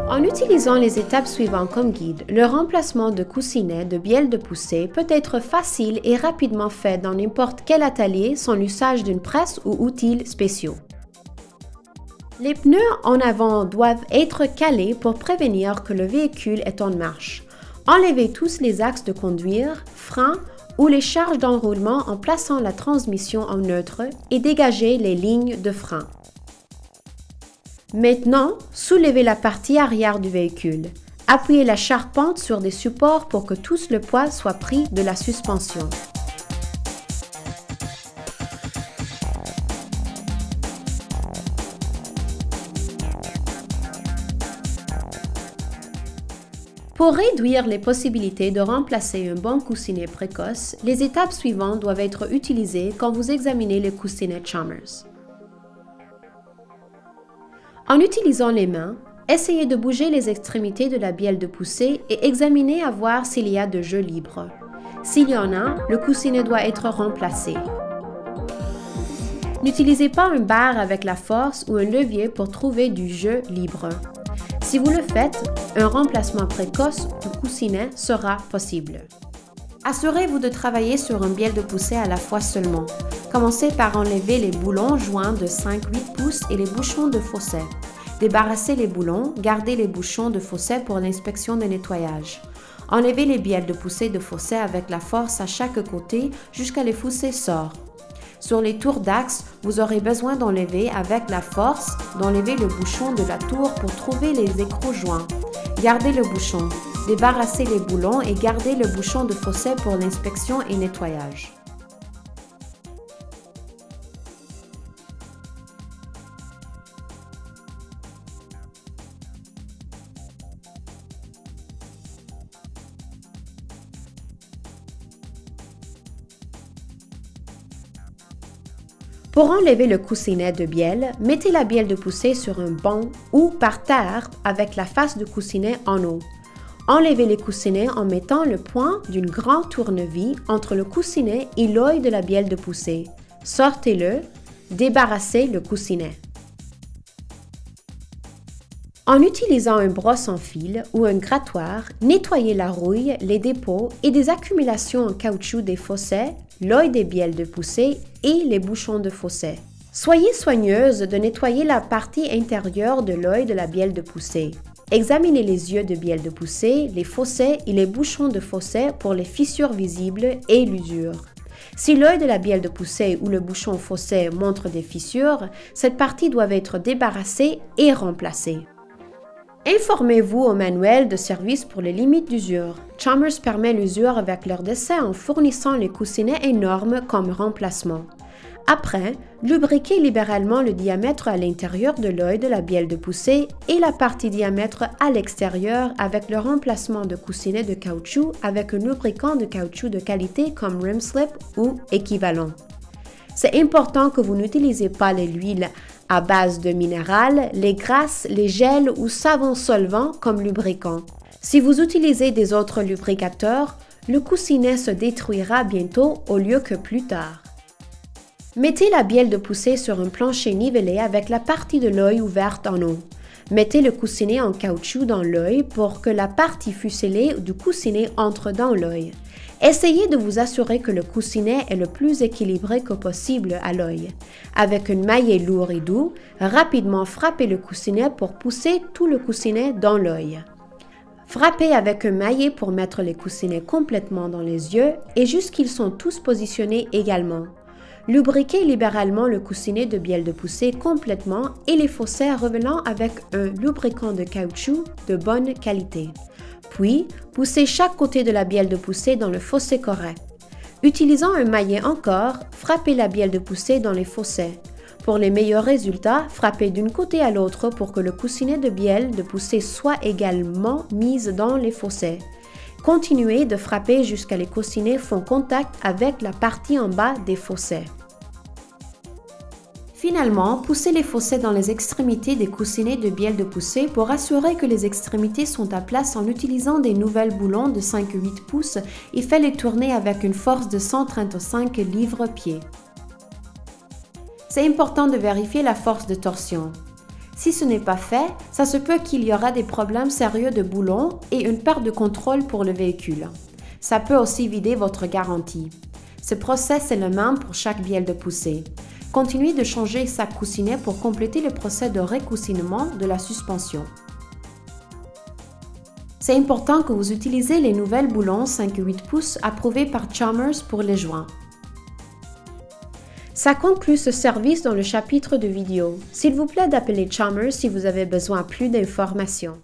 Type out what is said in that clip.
En utilisant les étapes suivantes comme guide, le remplacement de coussinets de bielle de poussée peut être facile et rapidement fait dans n'importe quel atelier sans l'usage d'une presse ou outils spéciaux. Les pneus en avant doivent être calés pour prévenir que le véhicule est en marche. Enlevez tous les axes de conduire, freins ou les charges d'enroulement en plaçant la transmission en neutre et dégagez les lignes de frein. Maintenant, soulevez la partie arrière du véhicule. Appuyez la charpente sur des supports pour que tout le poids soit pris de la suspension. Pour réduire les possibilités de remplacer un bon coussinet précoce, les étapes suivantes doivent être utilisées quand vous examinez les coussinets Chalmers. En utilisant les mains, essayez de bouger les extrémités de la bielle de poussée et examinez à voir s'il y a de jeu libre. S'il y en a, le coussinet doit être remplacé. N'utilisez pas un bar avec la force ou un levier pour trouver du jeu libre. Si vous le faites, un remplacement précoce du coussinet sera possible. Assurez-vous de travailler sur une bielle de poussée à la fois seulement. Commencez par enlever les boulons joints de 5-8 pouces et les bouchons de fosset. Débarrassez les boulons, gardez les bouchons de fosset pour l'inspection de nettoyage. Enlevez les bielles de poussée de fosset avec la force à chaque côté jusqu'à les fossés sortent. Sur les tours d'axe, vous aurez besoin d'enlever avec la force d'enlever le bouchon de la tour pour trouver les écrous joints. Gardez le bouchon, débarrassez les boulons et gardez le bouchon de fosset pour l'inspection et nettoyage. Pour enlever le coussinet de bielle, mettez la bielle de poussée sur un banc ou par terre avec la face du coussinet en haut. Enlevez les coussinets en mettant le point d'une grande tournevis entre le coussinet et l'œil de la bielle de poussée. Sortez-le, débarrassez le coussinet. En utilisant une brosse en fil ou un grattoir, nettoyez la rouille, les dépôts et des accumulations en caoutchouc des fossets, l'œil des bielles de poussée et les bouchons de fosset. Soyez soigneuse de nettoyer la partie intérieure de l'œil de la bielle de poussée. Examinez les yeux de bielle de poussée, les fossets et les bouchons de fosset pour les fissures visibles et l'usure. Si l'œil de la bielle de poussée ou le bouchon fosset montre des fissures, cette partie doit être débarrassée et remplacée. Informez-vous au manuel de service pour les limites d'usure. Chalmers permet l'usure avec leur dessin en fournissant les coussinets énormes comme remplacement. Après, lubriquez libéralement le diamètre à l'intérieur de l'œil de la bielle de poussée et la partie diamètre à l'extérieur avec le remplacement de coussinets de caoutchouc avec un lubrifiant de caoutchouc de qualité comme Rimslip ou équivalent. C'est important que vous n'utilisez pas l'huile à base de minéral, les grasses, les gels ou savons solvants comme lubrifiant. Si vous utilisez des autres lubricateurs, le coussinet se détruira bientôt au lieu que plus tard. Mettez la bielle de poussée sur un plancher nivelé avec la partie de l'œil ouverte en haut. Mettez le coussinet en caoutchouc dans l'œil pour que la partie fuselée du coussinet entre dans l'œil. Essayez de vous assurer que le coussinet est le plus équilibré que possible à l'œil. Avec un maillet lourd et doux, rapidement frappez le coussinet pour pousser tout le coussinet dans l'œil. Frappez avec un maillet pour mettre les coussinets complètement dans les yeux et jusqu'ils sont tous positionnés également. Lubriquez libéralement le coussinet de bielle de poussée complètement et les fossets revenant avec un lubrifiant de caoutchouc de bonne qualité. Puis, poussez chaque côté de la bielle de poussée dans le fossé correct. Utilisant un maillet encore, frappez la bielle de poussée dans les fossés. Pour les meilleurs résultats, frappez d'un côté à l'autre pour que le coussinet de bielle de poussée soit également mis dans les fossés. Continuez de frapper jusqu'à les coussinets font contact avec la partie en bas des fossets. Finalement, poussez les fossets dans les extrémités des coussinets de bielle de poussée pour assurer que les extrémités sont à place en utilisant des nouvelles boulons de 5-8 pouces et faites-les tourner avec une force de 135 livres-pieds. C'est important de vérifier la force de torsion. Si ce n'est pas fait, ça se peut qu'il y aura des problèmes sérieux de boulons et une perte de contrôle pour le véhicule. Ça peut aussi vider votre garantie. Ce process est le même pour chaque bielle de poussée. Continuez de changer sa coussinette pour compléter le procès de recoussinement de la suspension. C'est important que vous utilisez les nouvelles boulons 5 et 8 pouces approuvés par Chalmers pour les joints. Ça conclut ce service dans le chapitre de vidéo. S'il vous plaît d'appeler Chalmers si vous avez besoin de plus d'informations.